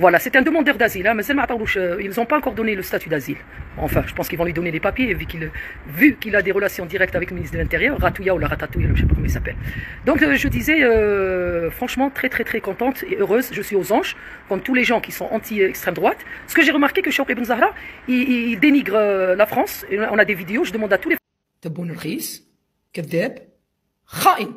Voilà, c'est un demandeur d'asile. Hein, mais ils n'ont pas encore donné le statut d'asile. Enfin, je pense qu'ils vont lui donner les papiers, vu qu'il a des relations directes avec le ministre de l'Intérieur, Ratouya ou la Ratatouille, je ne sais pas comment il s'appelle. Donc, je disais, franchement, très, très, très contente et heureuse. Je suis aux anges, comme tous les gens qui sont anti-extrême droite. Ce que j'ai remarqué, que Chouaib Ben Zahra, il dénigre la France. On a des vidéos, je demande à tous les... تبون الرخيص كذاب خائن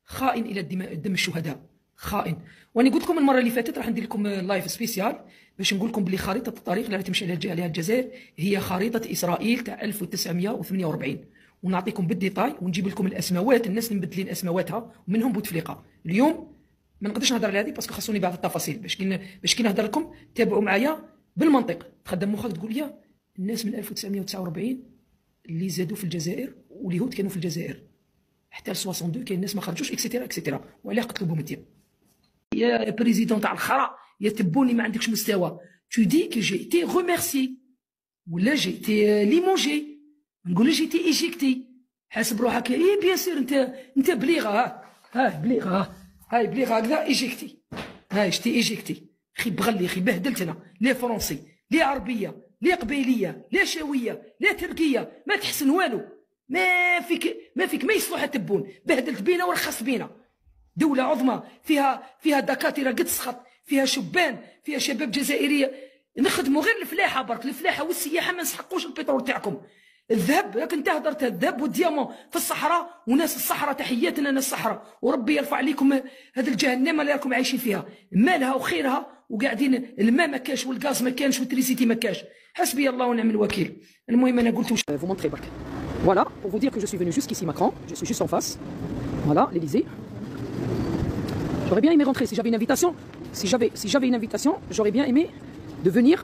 خائن الى دم الشهداء خائن. وانا قلت لكم المره اللي فاتت راح ندير لكم لايف سبيسيال باش نقول لكم بلي خريطه الطريق اللي راح تمشي عليها الجزائر هي خريطه اسرائيل تاع 1948 ونعطيكم بالديتاي ونجيب لكم الاسماوات الناس اللي مبدلين اسماواتها ومنهم بوتفليقه. اليوم ما نقدرش نهضر على هذه باسكو خاصوني بعض التفاصيل باش كي نهضر لكم تابعوا معايا بالمنطق. تخدم مخك تقول لي الناس من 1949 اللي زادوا في الجزائر واليهود كانوا في الجزائر حتى 62 كاين ناس ما خرجوش اكسيتيرا اكسيتيرا وعلاه قتلوا بومتين. يا بريزيدون تاع الخرا يا تبوني ما عندكش مستوى. tu dis que j'ai été remercié ولا j'ai été limogé نقول j'ai été éjecté. حاسب روحك اي بيان سور انت بليغه بليغه هاي بليغه هكذا ايجيكتي هاي شتي ايجيكتي خي بغلي خي بهدلتنا لي فرونسي لي عربيه لي قبيليه لي شاويه لي تركيه ما تحسن والو ما فيك ما يصلح تبون بهدلت بينا ورخصت بينا. دولة عظمى فيها دكاترة قد سخط فيها شبان فيها شباب جزائرية نخدموا غير الفلاحة برك الفلاحة والسياحة ما نسحقوش البترول تاعكم. الذهب لكن انت هدرت الذهب والديامون في الصحراء وناس الصحراء تحياتنا ناس الصحراء وربي يرفع عليكم هذه الجهنم اللي راكم عايشين فيها مالها وخيرها وقاعدين الماء ما كاش والغاز ما كانش والتريسيتي ما كاش. حسبي الله ونعم الوكيل. المهم انا قلت vous montrer برك. Voilà, pour vous dire que je suis venu jusqu'ici Macron, je suis juste en face. Voilà, l'Elysée. J'aurais bien aimé rentrer si j'avais une invitation. Si j'avais une invitation, j'aurais bien aimé de venir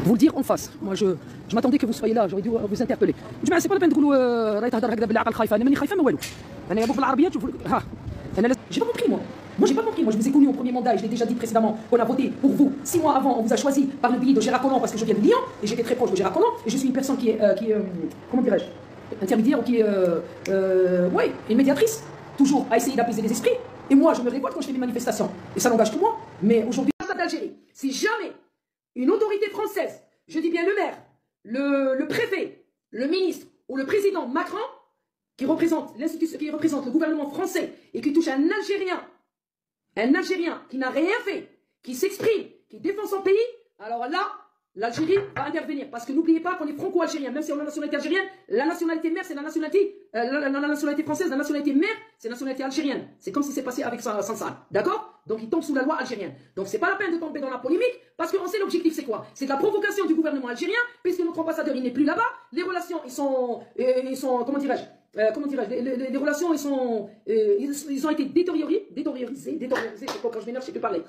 vous le dire en face. Moi, je m'attendais que vous soyez là, j'aurais dû vous interpeller. جماعة c'est pas la peine تقولوا راهي تهضر هكذا بالعقل خايفة. أنا ماني خايفة ما والو. أنا يا بوك بالعربية تشوفوا ها. أنا j'ai pas compris moi. Moi j'ai pas compris. Moi je vous ai connu au premier mandat et je l'ai déjà dit précédemment. On a voté pour vous 6 mois avant. On vous a choisi par le biais de Gérard Collomb parce que je viens de Lyon et j'étais très proche de Gérard Collomb et je suis une personne qui est comment dirais-je, intermédiaire ou qui est ouais, une médiatrice toujours à essayer d'apaiser les esprits. Et moi je me révolte quand je fais des manifestations et ça n'engage que moi. Mais aujourd'hui l'ambassade d'Algérie, si jamais une autorité française, je dis bien le maire, le préfet, le ministre ou le président Macron qui représente l'institution, qui représente le gouvernement français et qui touche un Algérien qui n'a rien fait, qui s'exprime, qui défend son pays, alors là, l'Algérie va intervenir. Parce que n'oubliez pas qu'on est franco-algérien, même si on a la nationalité algérienne, la nationalité mère, c'est la nationalité, la nationalité française, la nationalité mère, c'est la nationalité algérienne. C'est comme si c'est passé avec Sansal. D'accord? Donc il tombe sous la loi algérienne. Donc c'est pas la peine de tomber dans la polémique, parce qu'on sait l'objectif c'est quoi? C'est de la provocation du gouvernement algérien, puisque notre ambassadeur il n'est plus là-bas, les relations ils sont comment dirais-je, les relations ils ont été détériorisées, quand je m'énerve je sais plus parler.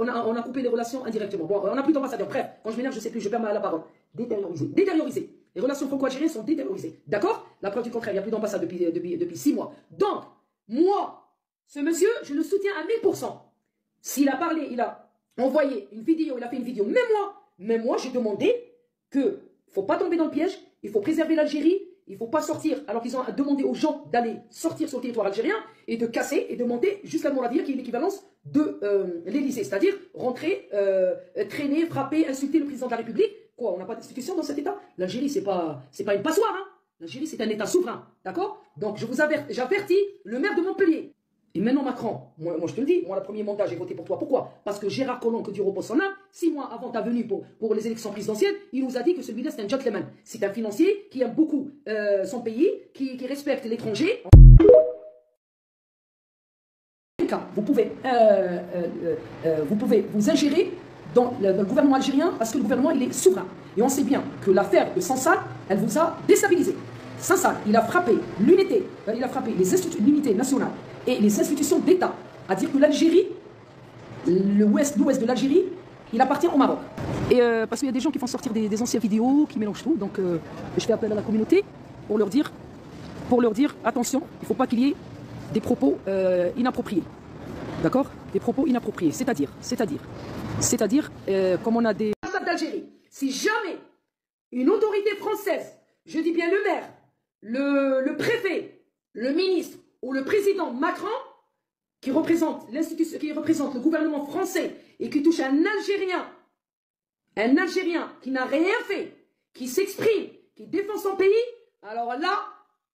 On a coupé les relations indirectement. Bon, on n'a plus d'ambassadeur. Bref, quand je m'énerve, je sais plus, je perds la parole. Détériorisé. Les relations franco-algériennes sont détériorisées. D'accord? La preuve du contraire, il n'y a plus d'ambassade depuis 6 mois. Donc, moi, ce monsieur, je le soutiens à 1000%. S'il a parlé, il a envoyé une vidéo, il a fait une vidéo. Même moi, j'ai demandé que faut pas tomber dans le piège, il faut préserver l'Algérie. Il ne faut pas sortir, alors qu'ils ont demandé aux gens d'aller sortir sur le territoire algérien et de casser et de monter jusqu'à Mouradia, qui est l'équivalence de l'Élysée. C'est-à-dire rentrer, traîner, frapper, insulter le président de la République. Quoi, on n'a pas d'institution dans cet État? L'Algérie, c'est pas une passoire. Hein. L'Algérie, c'est un État souverain. D'accord? Donc, j'avertis le maire de Montpellier. Et maintenant, Macron, moi je te le dis, moi le premier mandat j'ai voté pour toi. Pourquoi? Parce que Gérard Collomb, que Dieu repose son âme, 6 mois avant ta venue pour les élections présidentielles, il nous a dit que celui-là c'est un gentleman. C'est un financier qui aime beaucoup son pays, qui respecte l'étranger. Vous pouvez vous ingérer dans le gouvernement algérien parce que le gouvernement il est souverain. Et on sait bien que l'affaire de Sansal, elle vous a déstabilisé. Sansal, il a frappé l'unité, il a frappé l'unité nationale et les institutions d'État, à dire que l'Algérie, l'ouest de l'Algérie, il appartient au Maroc. Et parce qu'il y a des gens qui font sortir des anciennes vidéos, qui mélangent tout, donc je fais appel à la communauté pour leur dire attention, il ne faut pas qu'il y ait des propos inappropriés. D'accord? Des propos inappropriés, c'est-à-dire, comme on a des... d'Algérie, si jamais une autorité française, je dis bien le maire, le préfet, le ministre ou le président Macron qui représente l'institution, qui représente le gouvernement français et qui touche un Algérien qui n'a rien fait, qui s'exprime, qui défend son pays, alors là,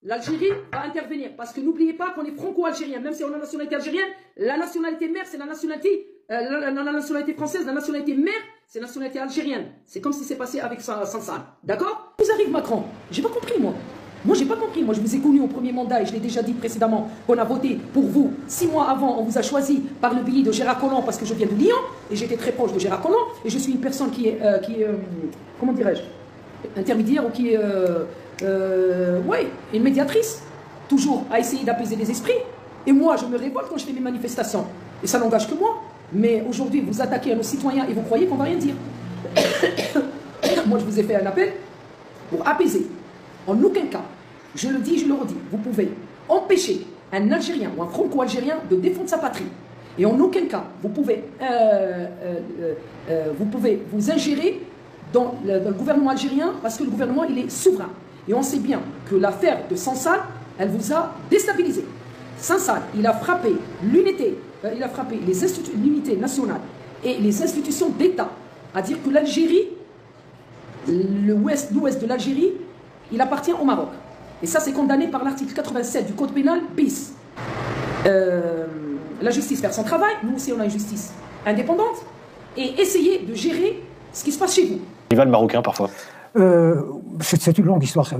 l'Algérie va intervenir. Parce que n'oubliez pas qu'on est franco-algérien, même si on a la nationalité algérienne, la nationalité mère, c'est la nationalité française, la nationalité mère, c'est la nationalité algérienne. C'est comme si c'est passé avec Sansal. D'accord? Vous arrive Macron. J'ai pas compris, moi. Moi, j'ai pas compris. Moi, je vous ai connu au premier mandat et je l'ai déjà dit précédemment qu'on a voté pour vous. 6 mois avant, on vous a choisi par le biais de Gérard Collomb parce que je viens de Lyon et j'étais très proche de Gérard Collomb et je suis une personne qui est comment dirais-je, intermédiaire ou qui est, ouais, une médiatrice, toujours à essayer d'apaiser les esprits. Et moi, je me révolte quand je fais mes manifestations. Et ça n'engage que moi. Mais aujourd'hui, vous attaquez à nos citoyens et vous croyez qu'on va rien dire. Moi, je vous ai fait un appel pour apaiser. En aucun cas, je le dis, je le redis, vous pouvez empêcher un Algérien ou un Franco-Algérien de défendre sa patrie. Et en aucun cas, vous pouvez vous ingérer dans le gouvernement algérien parce que le gouvernement, il est souverain. Et on sait bien que l'affaire de Sansal, elle vous a déstabilisé. Sansal, il a frappé l'unité, il a frappé l'unité nationale et les institutions d'État. À dire que l'Algérie, l'ouest de l'Algérie, il appartient au Maroc. Et ça, c'est condamné par l'article 87 du Code pénal bis. La justice faire son travail, nous aussi on a une justice indépendante, et essayer de gérer ce qui se passe chez vous. Rival marocain parfois. C'est une longue histoire.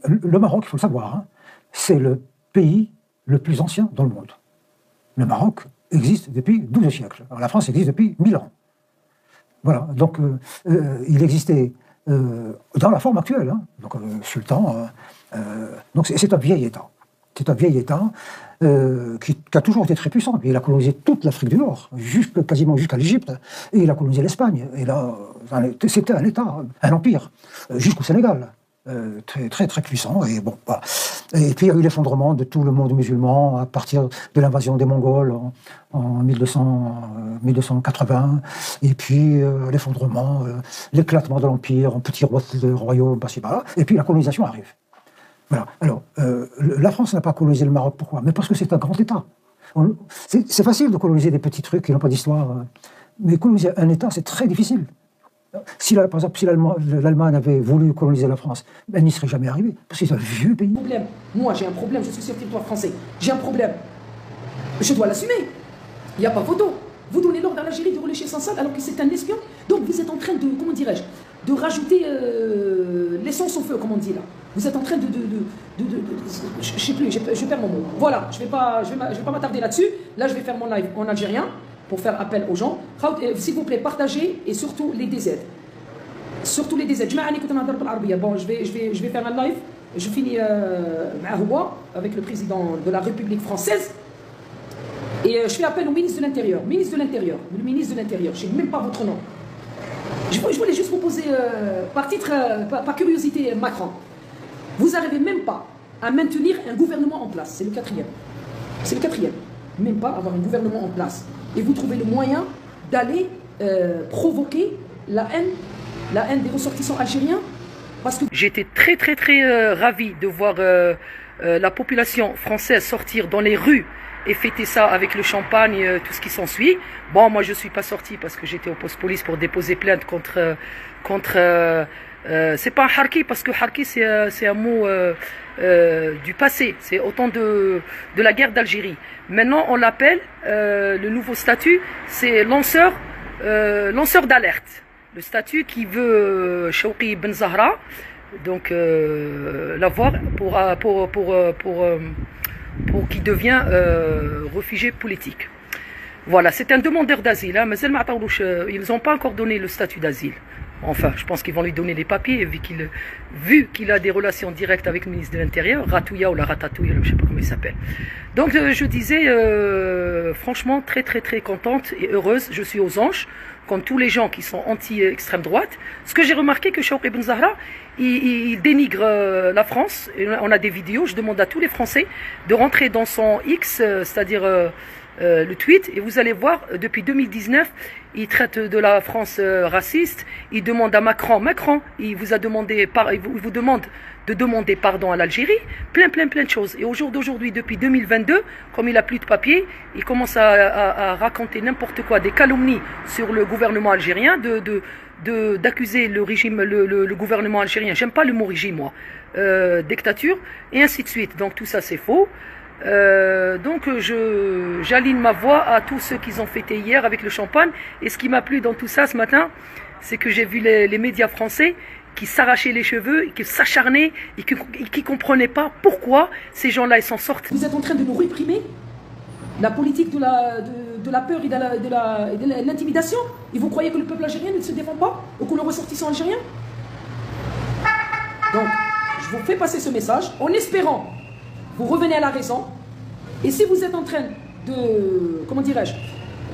Le Maroc, il faut le savoir, hein, c'est le pays le plus ancien dans le monde. Le Maroc existe depuis 12 siècles. Alors, la France existe depuis 1000 ans. Voilà, donc il existait dans la forme actuelle, hein, donc sultan. Donc c'est un vieil État. C'est un vieil État qui a toujours été très puissant. Il a colonisé toute l'Afrique du Nord, quasiment jusqu'à l'Égypte, et il a colonisé l'Espagne. Et là, c'était un État, un empire, jusqu'au Sénégal. Très puissant. Et, bon, voilà. Et puis il y a eu l'effondrement de tout le monde musulman à partir de l'invasion des Mongols en 1280. Et puis l'effondrement, l'éclatement de l'empire en petits royaumes par-ci par-là. Et puis la colonisation arrive. Voilà. Alors, la France n'a pas colonisé le Maroc, pourquoi? Mais parce que c'est un grand État. C'est facile de coloniser des petits trucs qui n'ont pas d'histoire. Mais coloniser un État, c'est très difficile. Si, par exemple, si l'Allemagne avait voulu coloniser la France, elle n'y serait jamais arrivée, parce que c'est un vieux pays. Moi, j'ai un problème, je suis sur le territoire français. J'ai un problème. Je dois l'assumer. Il n'y a pas photo. Vous donnez l'ordre à l'Algérie de relâcher Sansal alors que c'est un espion. Donc vous êtes en train de, comment dirais-je, de rajouter l'essence au feu, comme on dit là. Vous êtes en train je sais plus, je perds mon mot. Voilà, je vais pas m'attarder là-dessus. Là, je vais faire mon live en algérien pour faire appel aux gens. S'il vous plaît, partagez et surtout les DZ. Surtout les DZ. Bon, je vais faire un live. Je finis avec le président de la République française. Et je fais appel au ministre de l'Intérieur. Le ministre de l'Intérieur, je ne sais même pas votre nom. Je voulais juste vous poser, par curiosité, Macron. Vous n'arrivez même pas à maintenir un gouvernement en place. C'est le quatrième. C'est le quatrième. Même pas avoir un gouvernement en place. Et vous trouvez le moyen d'aller provoquer la haine des ressortissants algériens. Parce que j'étais très ravi de voir la population française sortir dans les rues et fêter ça avec le champagne, tout ce qui s'ensuit. Bon, moi je suis pas sorti parce que j'étais au poste police pour déposer plainte contre c'est pas un harki parce que harki c'est un mot du passé, c'est au temps de la guerre d'Algérie. Maintenant on l'appelle le nouveau statut, c'est lanceur d'alerte. Le statut qui veut Chouki Ben Zahra donc l'avoir pour qui devient réfugié politique. Voilà, c'est un demandeur d'asile, hein, mais ils n'ont pas encore donné le statut d'asile. Enfin, je pense qu'ils vont lui donner les papiers, vu qu'il a des relations directes avec le ministre de l'Intérieur, Ratouya ou la Ratatouille, je ne sais pas comment il s'appelle. Donc je disais, franchement, très contente et heureuse, je suis aux anges, comme tous les gens qui sont anti-extrême droite. Ce que j'ai remarqué, que Chouki Ben Zahra, il dénigre la France. On a des vidéos, je demande à tous les Français de rentrer dans son X, c'est-à-dire le tweet et vous allez voir, depuis 2019, il traite de la France raciste. Il demande à Macron, il vous a demandé, il vous demande de demander pardon à l'Algérie, plein de choses. Et au jour d'aujourd'hui, depuis 2022, comme il a plus de papier, il commence à raconter n'importe quoi, des calomnies sur le gouvernement algérien, d'accuser le régime, le gouvernement algérien. J'aime pas le mot régime, moi. Dictature, et ainsi de suite. Donc tout ça, c'est faux. Donc j'aligne ma voix à tous ceux qui ont fêté hier avec le champagne. Et ce qui m'a plu dans tout ça ce matin, c'est que j'ai vu les médias français qui s'arrachaient les cheveux, qui s'acharnaient et qui comprenaient pas pourquoi ces gens-là ils s'en sortent. Vous êtes en train de nous réprimer la politique de la peur et de l'intimidation. Et vous croyez que le peuple algérien ne se défend pas, ou que le ressortissant algérien? Donc je vous fais passer ce message en espérant vous revenez à la raison. Et si vous êtes en train de, comment dirais-je,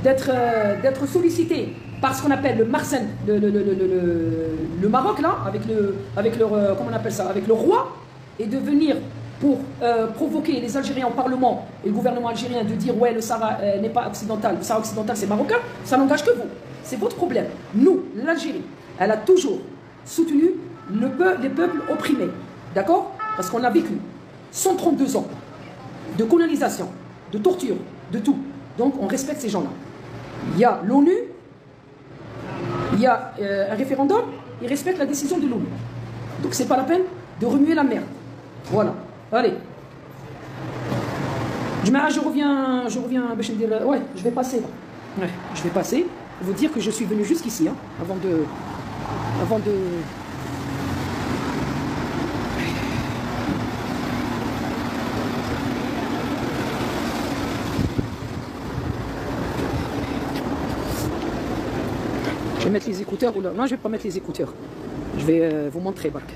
d'être sollicité par ce qu'on appelle le Marsen, le Maroc là, avec comment on appelle ça, avec le roi, et de venir pour provoquer les Algériens au Parlement et le gouvernement algérien de dire ouais le Sahara n'est pas occidental, le Sahara occidental c'est marocain, ça n'engage que vous. C'est votre problème. Nous, l'Algérie, elle a toujours soutenu les peuples opprimés, d'accord? Parce qu'on a vécu 132 ans de colonisation, de torture, de tout. Donc on respecte ces gens-là. Il y a l'ONU, il y a un référendum, ils respectent la décision de l'ONU. Donc c'est pas la peine de remuer la merde. Voilà. Allez. Je reviens, ouais, je vais passer. Ouais, je vais passer. Vous dire que je suis venu jusqu'ici, hein, avant de... Je vais mettre les écouteurs ou là. Non, je vais pas mettre les écouteurs. Je vais vous montrer, Bark.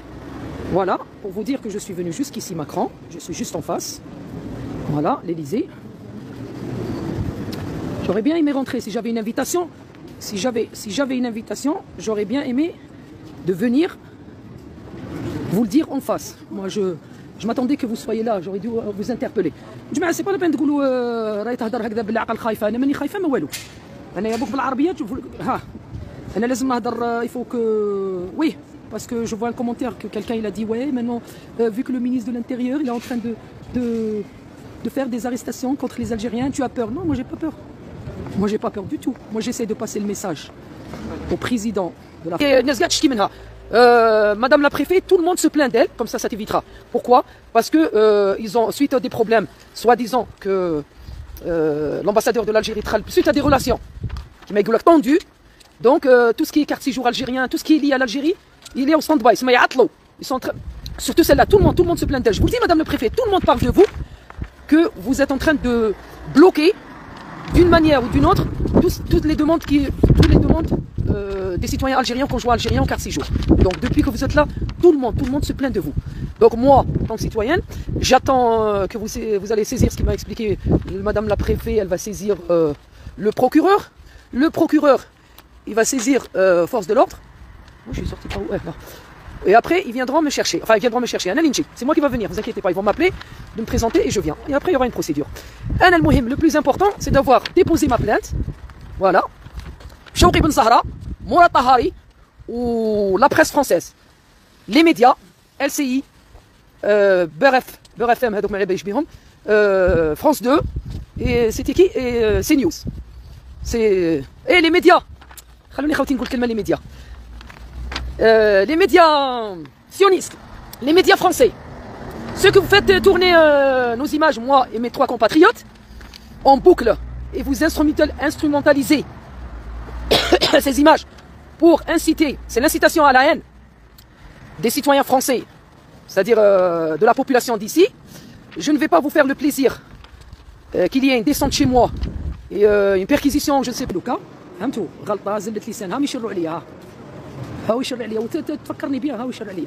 Voilà, pour vous dire que je suis venu jusqu'ici, Macron. Je suis juste en face. Voilà, l'Elysée. J'aurais bien aimé rentrer si j'avais une invitation. Si j'avais une invitation, j'aurais bien aimé de venir vous le dire en face. Moi, je m'attendais que vous soyez là. J'aurais dû vous interpeller. C'est pas la peine de dire راهي تهضر هكذا بالعقل خايفه. انا ماني خايفه ما والو. انا يا بوك بالعربيه ها. أنا لازم نهضر il faut que oui. Parce que je vois un commentaire que quelqu'un il a dit ouais maintenant vu que le ministre de l'Intérieur il est en train de faire des arrestations contre les Algériens, tu as peur? Non, moi j'ai pas peur. Moi j'ai pas peur du tout. Moi j'essaie de passer le message au président de la Madame la préfète, tout le monde se plaint d'elle, comme ça t'évitera. Pourquoi? Parce que ils ont suite à des problèmes, soi-disant que l'ambassadeur de l'Algérie suite à des relations qui m'a tendu. Donc tout ce qui est carte séjour algérien, tout ce qui est lié à l'Algérie, il est au stand-by. Ils sont surtout celle-là, tout le monde se plaint d'elle. Je vous le dis, Madame le préfet, tout le monde parle de vous, que vous êtes en train de bloquer d'une manière ou d'une autre toutes les demandes des citoyens algériens, conjoints algériens en carte séjour. Donc depuis que vous êtes là, tout le monde se plaint de vous. Donc moi, en tant que citoyenne, j'attends que vous allez saisir ce qui m'a expliqué Madame la préfète. Elle va saisir le procureur. Le procureur, il va saisir force de l'ordre. Moi je suis sorti par où? Ouais, et après ils viendront me chercher. Enfin ils viendront me chercher. C'est moi qui va venir, vous inquiétez pas. Ils vont m'appeler, de me présenter et je viens. Et après il y aura une procédure. Le plus important, c'est d'avoir déposé ma plainte. Voilà. Chouki Ben Zahra, Mourad Tahari, ou la presse française, les médias, LCI, Beurre FM, France 2, et c'était qui? Et CNews. Et les médias. Les médias sionistes, les médias français, ceux que vous faites tourner nos images, moi et mes 3 compatriotes, en boucle, et vous instrumentalisez ces images pour inciter, c'est l'incitation à la haine des citoyens français, c'est-à-dire de la population d'ici. Je ne vais pas vous faire le plaisir qu'il y ait une descente chez moi et une perquisition, je ne sais pas. فهمتوا غلطه زلت لسان ها يشروا عليا ها يشرع عليا وتفكرني بها ها يشرع عليا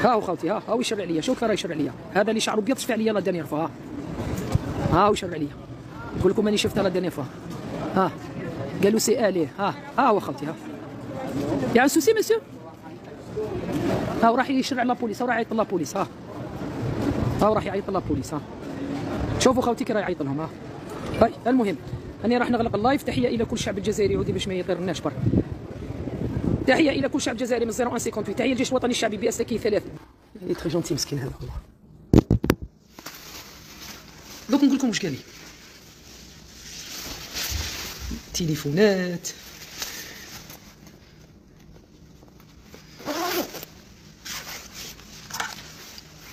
ها خوتي ها يشرع عليا شوف راه يشرع عليا هذا اللي شعره ابيض شفع عليا لا دانيير فوا ها يشرع عليا نقول لكم اني شفتها لا دانيير فوا ها قالوا سي اليه ها هو خوتي ها يا سوسي مسيو ها راح يشرع لا بوليس راح يعيط لا بوليس ها راح يعيط لا بوليس ها شوفوا خوتي كي راه يعيط لهم ها طيب المهم أنا راح نغلق اللايف. تحية إلى كل الشعب الجزائري ودي باش ما يطيرناش برا. تحية إلى كل شعب جزائري من 0158. تحية للجيش الوطني الشعبي بأسلكه 3. اللي تري جونتي مسكين هذا والله. دوك نقول لكم واش قال لي. تليفونات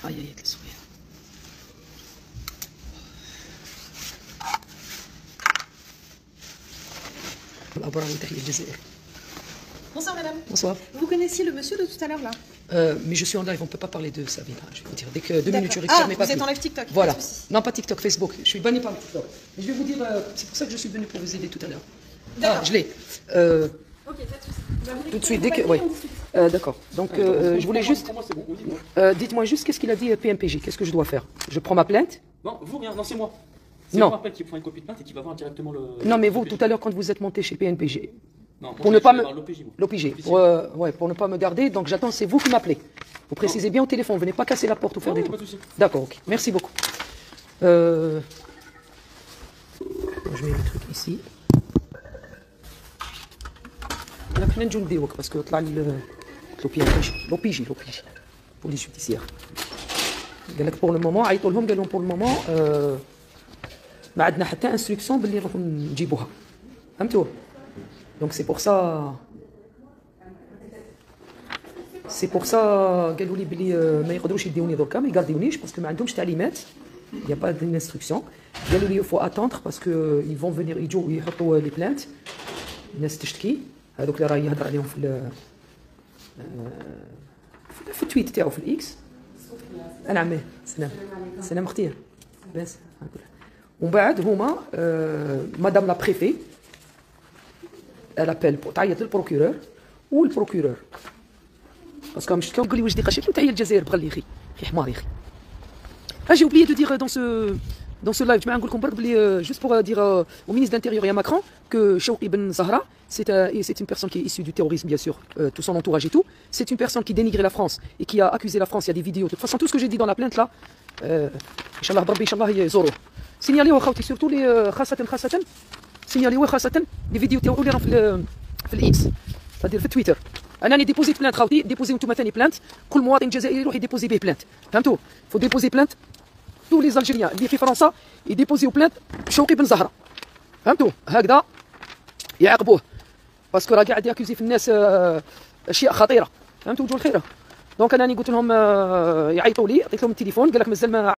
هاي السوية الأبرار. تحية الجزائر. Bonsoir madame. Bonsoir. Vous connaissiez le monsieur de tout à l'heure là? Mais je suis en live, on ne peut pas parler de ça, Vina. Je vais vous dire, dès que 2 minutes, je D'accord. récupère mes papiers. Vous êtes en live TikTok. Voilà. pas de souci. Non, pas TikTok, Facebook. Je suis banni par le TikTok. Mais je vais vous dire, c'est pour ça que je suis venu pour vous aider tout à l'heure. Ah, D'accord. je l'ai. Ok, pas de souci. Bah, vous Tout de suite, dès que. récupérez Oui. vos papiers, on discute. D'accord. Donc, je voulais juste. Dites-moi juste qu'est-ce qu'il a dit PMPJ. Qu'est-ce que je dois faire? Je prends ma plainte? Non, vous rien, non, c'est moi. C'est Non. moi après qui prend une copie de plainte et qui va voir directement le. Non, mais vous, tout à l'heure, quand vous êtes monté chez PNPG, Non, pour ne pas me. L'OPJ, moi. L'OPJ. Officiel. Ouais, pour ne pas me garder. Donc, j'attends, c'est vous qui m'appelez. Vous précisez bien au téléphone. Venez pas casser la porte ou faire Non, des pas trucs. de souci. D'accord, ok. Merci beaucoup. Je mets le truc ici. Là, je viens de parce que l'OPJ, police judiciaire. Pour le moment, pour le moment, ما عندنا حتى instruction باللي نروحوا نجيبوها. فهمتوا؟ Donc c'est pour ça. C'est pour ça قالوا لي بلي ما يقدروش يديوني دركا ما يقارديونيش باسكو ما عندهمش تعليمات. Il n'y a pas d'instruction. قالوا لي il faut attendre parce que ils vont venir يجوا يحطوا لي بلانت. الناس تشتكي هذوك اللي راه يهضر عليهم في التويت تاعو في الاكس. انا عمي سلام اختي بس. ومن بعد هما مدام لا بريفي elle appelle تعيط للبروكورور والبروكورور باسكو مش تقول لي واش دي قشيك وتحية الجزائر بغى لي اخي حمار يا اخي. J'ai oublié de dire dans ce live, je vais vous dire, juste pour dire au ministre de l'Intérieur et à Macron que Chouki Ben Zahra, c'est une personne qui est issue du terrorisme, bien sûr, tout son entourage et tout. C'est une personne qui dénigrait la France et qui a accusé la France. Il y a des vidéos. De toute façon, tout ce que j'ai dit dans la plainte là, Inch'Allah, Rabbi, Inch'Allah, Zoro. Signalez aux surtout les Khassatan, signalez aux Khassatan, les vidéos terroristes في الإكس، c'est-à-dire في تويتر. أنا déposé plainte خاوتي، déposé أنتم ثاني plainte، كل مواطن جزائري يروح يديبوزي به plainte. فهمتوا؟ faut déposer plainte. tous les Algériens اللي في فرنسا يديبوزيو بلانت شوقي بن زهره. فهمتوا؟ هكذا يعاقبوه باسكو راه قاعد ياكوزي في الناس اشياء خطيره. فهمتوا وجه الخيره؟ دونك انا قلت لهم يعيطوا لي، عطيت لهم التليفون قال لك مازال ما